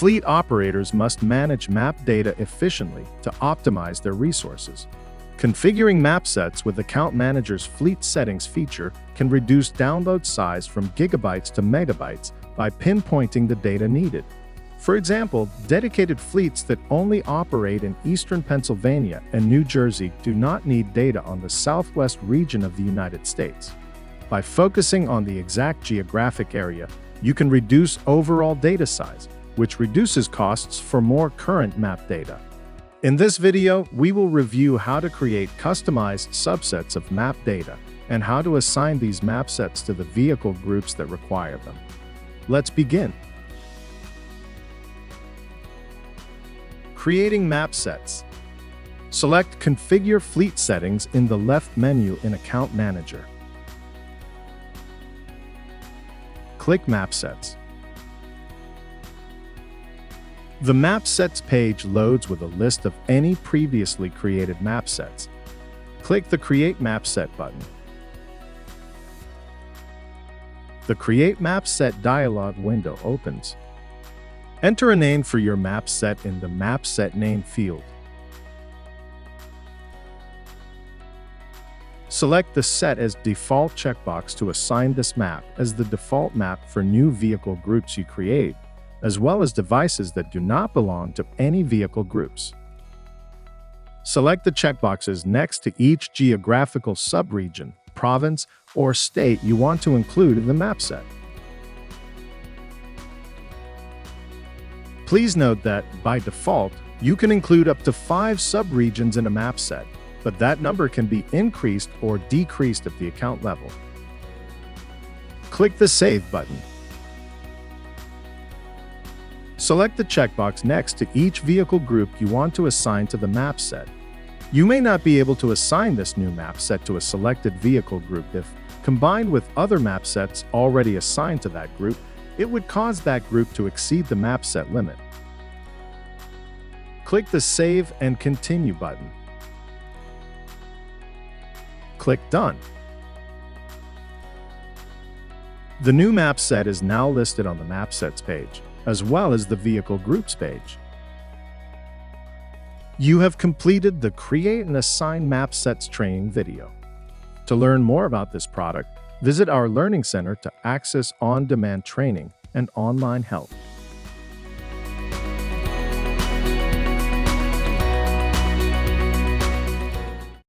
Fleet operators must manage map data efficiently to optimize their resources. Configuring map sets with Account Manager's Fleet Settings feature can reduce download size from gigabytes to megabytes by pinpointing the data needed. For example, dedicated fleets that only operate in eastern Pennsylvania and New Jersey do not need data on the southwest region of the United States. By focusing on the exact geographic area, you can reduce overall data size, which reduces costs for more current map data. In this video, we will review how to create customized subsets of map data and how to assign these map sets to the vehicle groups that require them. Let's begin. Creating map sets. Select Configure Fleet Settings in the left menu in Account Manager. Click Map Sets. The Map Sets page loads with a list of any previously created map sets. Click the Create Map Set button. The Create Map Set dialog window opens. Enter a name for your map set in the Map Set Name field. Select the Set as Default checkbox to assign this map as the default map for new vehicle groups you create, as well as devices that do not belong to any vehicle groups. Select the checkboxes next to each geographical subregion, province, or state you want to include in the map set. Please note that, by default, you can include up to 5 subregions in a map set, but that number can be increased or decreased at the account level. Click the Save button. Select the checkbox next to each vehicle group you want to assign to the map set. You may not be able to assign this new map set to a selected vehicle group if, combined with other map sets already assigned to that group, it would cause that group to exceed the map set limit. Click the Save and Continue button. Click Done. The new map set is now listed on the Map Sets page, as well as the Vehicle Groups page. You have completed the Create and Assign Map Sets training video. To learn more about this product, visit our Learning Center to access on-demand training and online help.